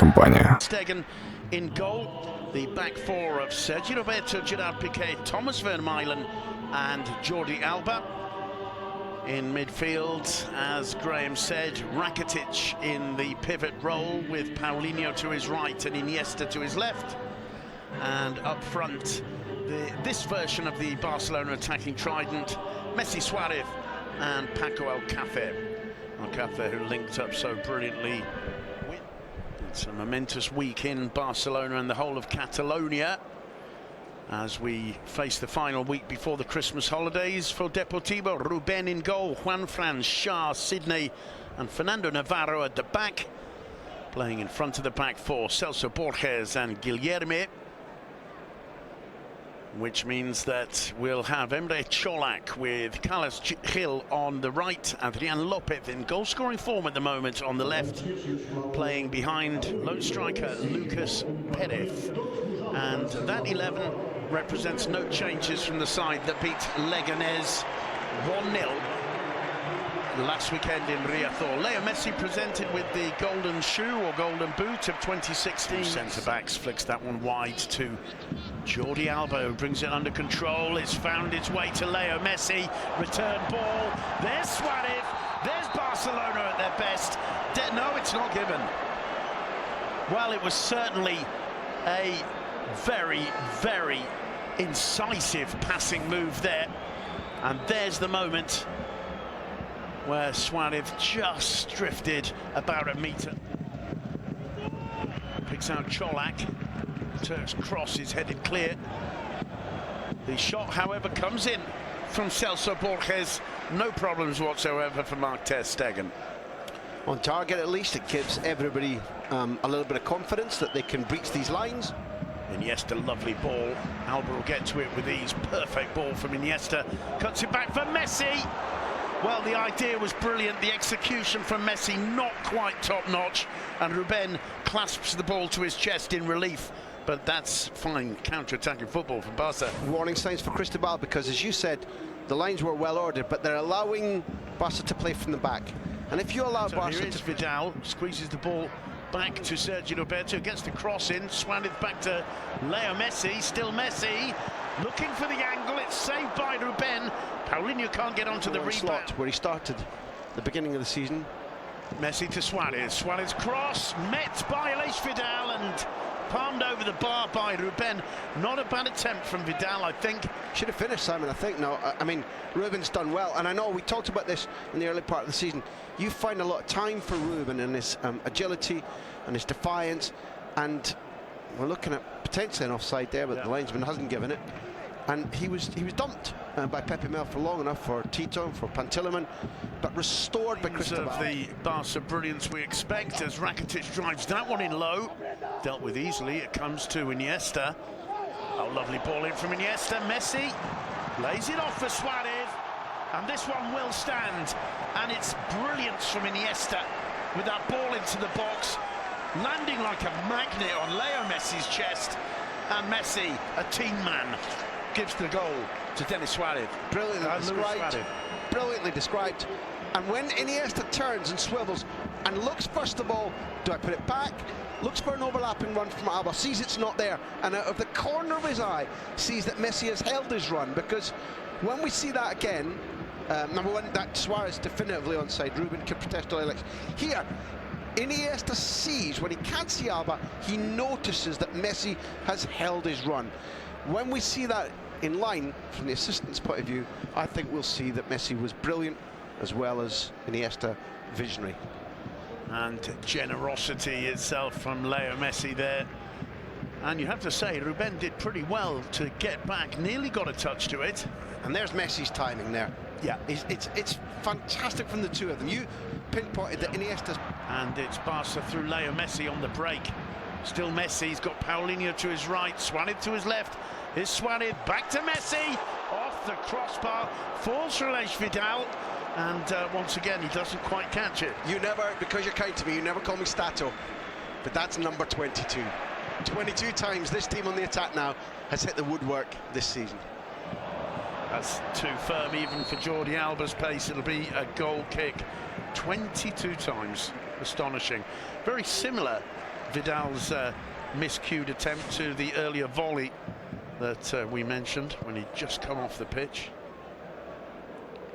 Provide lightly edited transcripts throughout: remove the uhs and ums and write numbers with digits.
Иcпании. Stegen in goal, the back four of Sergi Roberto, Gerard Piqué, Thomas Vermaelen and Jordi Alba. In midfield, as Graham said, Rakitic in the pivot role with Paulinho to his right and Iniesta to his left. And up front, this version of the Barcelona attacking trident, Messi, Suarez and Paco Alcácer. Alcácer, who linked up so brilliantly. It's a momentous week in Barcelona and the whole of Catalonia as we face the final week before the Christmas holidays. For Deportivo, Ruben in goal, Juanfran, Shah, Sidney and Fernando Navarro at the back. Playing in front of the back four, Celso Borges and Guilherme. Which means that we'll have Emre Cholak with Carlos Gil on the right, Adrian Lopez in goal-scoring form at the moment on the left, playing behind lone striker Lucas Perez. And that 11 represents no changes from the side that beat Leganés 1-0 last weekend in Riazor. Leo Messi presented with the golden shoe or golden boot of 2016. Centre-backs flicks that one wide to Jordi Alba, who brings it under control. It's found its way to Leo Messi. Return ball. There's Suarez. There's Barcelona at their best. No, it's not given. Well, it was certainly a very, very incisive passing move there. And there's the moment where Suarez just drifted about a metre. Picks out Cholak. Turk's cross is headed clear. The shot, however, comes in from Celso Borges. No problems whatsoever for Mark ter Stegen. On target, at least, it gives everybody a little bit of confidence that they can breach these lines. Iniesta, lovely ball. Alba will get to it with ease. Perfect ball from Iniesta. Cuts it back for Messi. Well, the idea was brilliant. The execution from Messi not quite top-notch. And Ruben clasps the ball to his chest in relief. But that's fine counter-attacking football from Barca. Warning signs for Cristobal, because as you said, the lines were well ordered, but they're allowing Barca to play from the back. And if you allow Barca here is Vidal, squeezes the ball back to Sergi Roberto, gets the cross in, Suarez back to Leo Messi, still Messi, looking for the angle, it's saved by Ruben. Paulinho can't get onto the rebound. Where he started the beginning of the season. Messi to Suarez, Suarez cross, met by Aleix Vidal and palmed over the bar by Ruben. Not a bad attempt from Vidal, I think. Should have finished, Simon, I think. No, I mean, Ruben's done well, and I know we talked about this in the early part of the season. You find a lot of time for Ruben and his agility and his defiance, and we're looking at potentially an offside there, but the linesman hasn't given it. And he was dumped by Pepe Mel for long enough for Tito, for Pantilimon, but restored by Cristobal. Of the Barca brilliance we expect as Rakitic drives that one in low. Dealt with easily, it comes to Iniesta. Oh, lovely ball in from Iniesta. Messi lays it off for Suarez, and this one will stand. And it's brilliance from Iniesta with that ball into the box, landing like a magnet on Leo Messi's chest. And Messi, a team man, gives the goal to Denis Suarez. Brilliantly described. Brilliantly described. And when Iniesta turns and swivels and looks, first of all, do I put it back? Looks for an overlapping run from Alba, sees it's not there, and out of the corner of his eye sees that Messi has held his run, because when we see that again, number one, that Suarez definitively onside. Ruben can protest all he likes. Here, Iniesta sees, when he can't see Alba, he notices that Messi has held his run. When we see that in line, from the assistant's point of view, I think we'll see that Messi was brilliant, as well as Iniesta visionary. And generosity itself from Leo Messi there. And you have to say, Ruben did pretty well to get back, nearly got a touch to it. And there's Messi's timing there. Yeah, it's fantastic from the two of them. You pinpointed that Iniesta's... And it's Barca through Leo Messi on the break. Still Messi, he's got Paulinho to his right, Suarez to his left. Here's Suarez, back to Messi, off the crossbar, falls for Aleix Vidal, and once again, he doesn't quite catch it. You never, because you're kind to me, you never call me Stato, but that's number 22. 22 times this team on the attack now has hit the woodwork this season. That's too firm even for Jordi Alba's pace. It'll be a goal kick 22 times. Astonishing. Very similar Vidal's miscued attempt to the earlier volley that we mentioned when he'd just come off the pitch.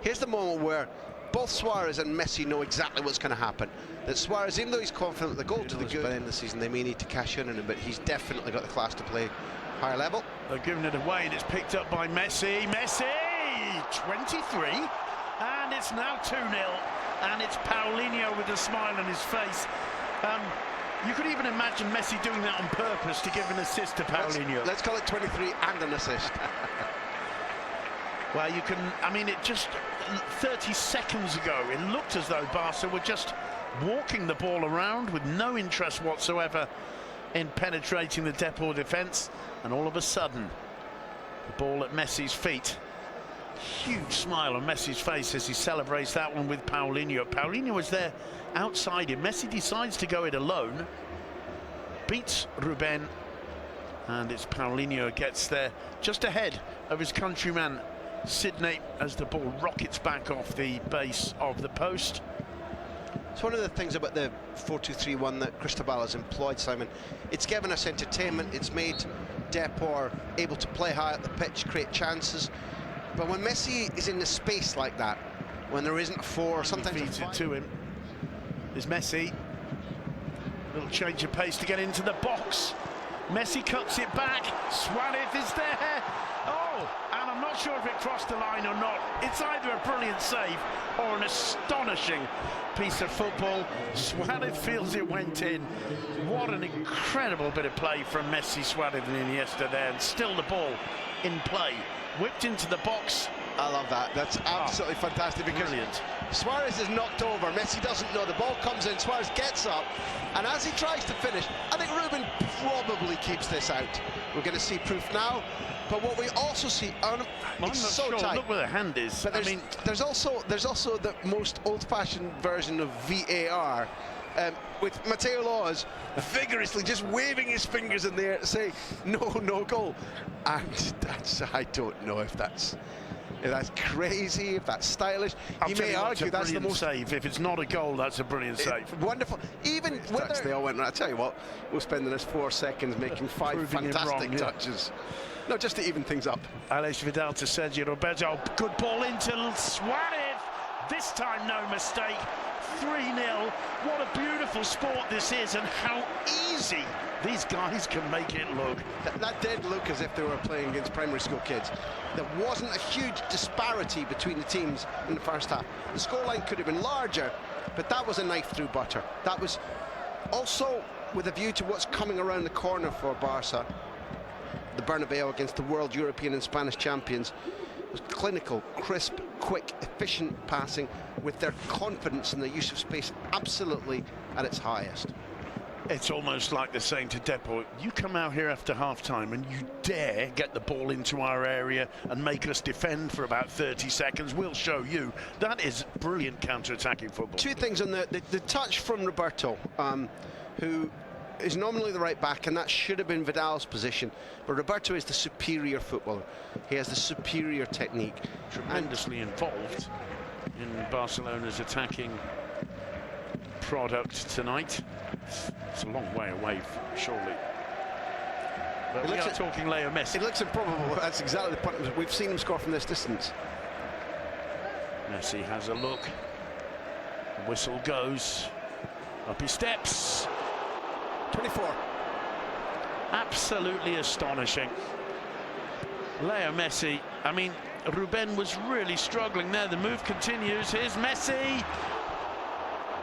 Here's the moment where both Suarez and Messi know exactly what's going to happen. That Suarez, even though he's confident the goal to the good end of the season, they may need to cash in on him, but he's definitely got the class to play higher level. They're giving it away, and it's picked up by Messi. Messi, 23, and it's now 2-0, and it's Paulinho with a smile on his face. You could even imagine Messi doing that on purpose to give an assist to Paulinho. Let's call it 23 and an assist. Well, you can, I mean, it just 30 seconds ago, it looked as though Barca were just walking the ball around with no interest whatsoever in penetrating the Depor defence, and all of a sudden, the ball at Messi's feet. Huge smile on Messi's face as he celebrates that one with Paulinho. Paulinho was there outside him. Messi decides to go it alone, beats Ruben, and it's Paulinho who gets there just ahead of his countryman Sydney as the ball rockets back off the base of the post. It's one of the things about the 4-2-3-1 that Cristobal has employed, Simon. It's given us entertainment, it's made Depor able to play high at the pitch, create chances. But when Messi is in the space like that, when there isn't a four, sometimes feeds it to him is Messi. Little change of pace to get into the box. Messi cuts it back. Suarez is there. Oh, and I'm not sure if it crossed the line or not. It's either a brilliant save or an astonishing piece of football. Suarez feels it went in. What an incredible bit of play from Messi, Suarez and Iniesta there, and still the ball in play. Whipped into the box. I love that. That's absolutely fantastic because brilliant. Suarez is knocked over. Messi doesn't know. The ball comes in. Suarez gets up, and as he tries to finish, I think Ruben probably keeps this out. We're going to see proof now. But what we also see, it's so sure. tight. Look where the hand is. But there's also the most old-fashioned version of VAR. With Mateo Laws vigorously just waving his fingers in the air to say no goal, and I don't know if that's crazy, if that's stylish. You may argue that's the most save. If it's not a goal, that's a brilliant save. Wonderful. Even whether they all went. I tell you what, we'll spend the next 4 seconds making 5 fantastic touches. No, just to even things up. Alex Vidal to Sergio Roberto. Good ball into Suarez. This time, no mistake. 3-0. What a beautiful sport this is, and how easy these guys can make it look. That did look as if they were playing against primary school kids. There wasn't a huge disparity between the teams in the first half. The scoreline could have been larger, but that was a knife through butter. That was also with a view to what's coming around the corner for Barca. The Bernabeu against the world, European and Spanish champions. It was clinical, crisp, quick, efficient passing with their confidence in the use of space absolutely at its highest. It's almost like they're saying to Depor, you come out here after half-time and you dare get the ball into our area and make us defend for about 30 seconds. We'll show you. That is brilliant counter-attacking football. 2 things on the touch from Roberto, who is nominally the right back, and that should have been Vidal's position, but Roberto is the superior footballer. He has the superior technique. Tremendously involved in Barcelona's attacking product tonight. It's a long way away, surely. But we are talking Leo Messi. It looks improbable. That's exactly the point. We've seen him score from this distance. Messi has a look. The whistle goes. Up he steps. 24. Absolutely astonishing. Leo Messi, I mean, Ruben was really struggling there. The move continues. Here's Messi.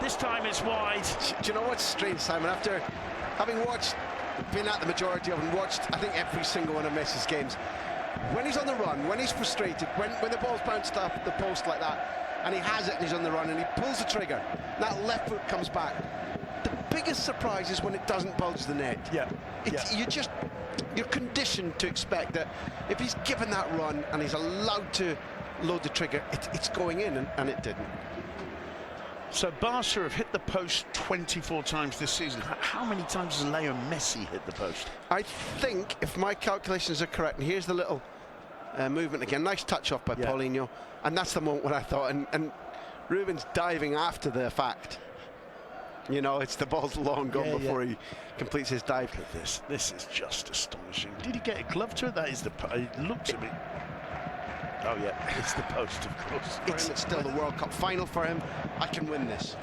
This time it's wide. Do you know what's strange, Simon? After having been at the majority of and watched, I think, every single one of Messi's games, when he's on the run, when he's frustrated, when the ball's bounced off the post like that, and he has it and he's on the run and he pulls the trigger, that left foot comes back. The biggest surprise is when it doesn't bulge the net. Yeah. You're conditioned to expect that if he's given that run and he's allowed to load the trigger, it's going in, and it didn't. So Barca have hit the post 24 times this season. How many times has Leo Messi hit the post? I think, if my calculations are correct, and here's the little movement again, nice touch off by Paulinho, and that's the moment when I thought, and Ruben's diving after the fact. You know, it's the ball's long gone before he completes his dive. Look at this. This is just astonishing. Did he get a glove to it? That is the... It looks a bit... Oh, yeah, it's the post, of course. It's still the World Cup final for him. I can win this.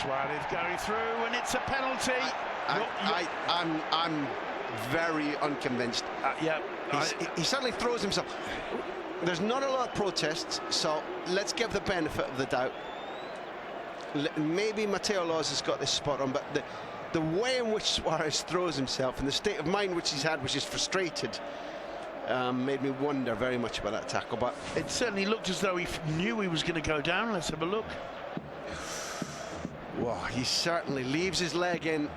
Suarez going through, and it's a penalty. I'm very unconvinced. He suddenly throws himself. There's not a lot of protests, so let's give the benefit of the doubt. Maybe Mateo Laws has got this spot on, but the way in which Suarez throws himself and the state of mind which he's had, which is frustrated, made me wonder very much about that tackle. But it certainly looked as though he knew he was going to go down. Let's have a look. Wow, he certainly leaves his leg in.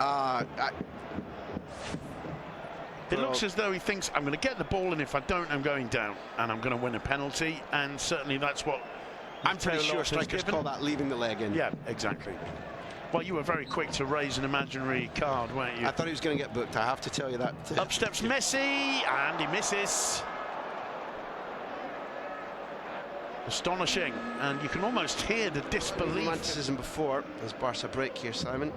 It looks as though he thinks, I'm going to get the ball, and if I don't, I'm going down, and I'm going to win a penalty. And certainly that's what I'm pretty sure strikers call that leaving the leg in. Yeah, exactly. Well, you were very quick to raise an imaginary card, weren't you? I thought he was going to get booked, I have to tell you that. Up steps Messi, and he misses. Astonishing, and you can almost hear the disbelief. Romanticism before, as Barca break here, Simon.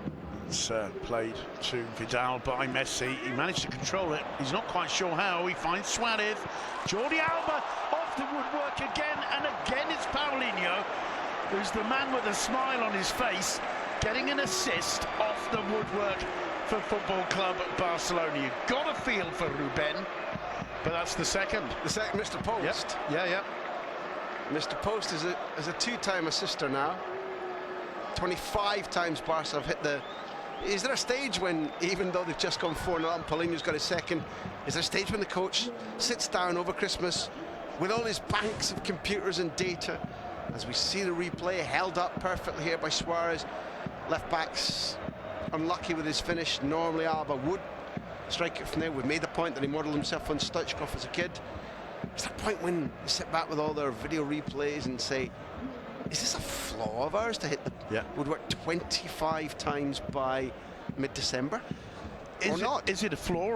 It's played to Vidal by Messi. He managed to control it. He's not quite sure how. He finds Suarez. Jordi Alba off the woodwork again, and again it's Paulinho, who's the man with a smile on his face, getting an assist off the woodwork for Football Club Barcelona. You've got a feel for Ruben, but that's the second. The second, Mr. Post. Yep. Yeah. Mr. Post is a two-time assister now. 25 times Barca have hit the... Is there a stage when, even though they've just gone 4-0 and Paulinho's got a second, is there a stage when the coach sits down over Christmas with all his banks of computers and data, as we see the replay held up perfectly here by Suarez? Left back's unlucky with his finish. Normally Alba would strike it from there. We've made the point that he modelled himself on Stoichkov as a kid. Is there a point when you sit back with all their video replays and say, is this a flaw of ours to hit the woodwork 25 times by mid-December? Or not? Is it a flaw?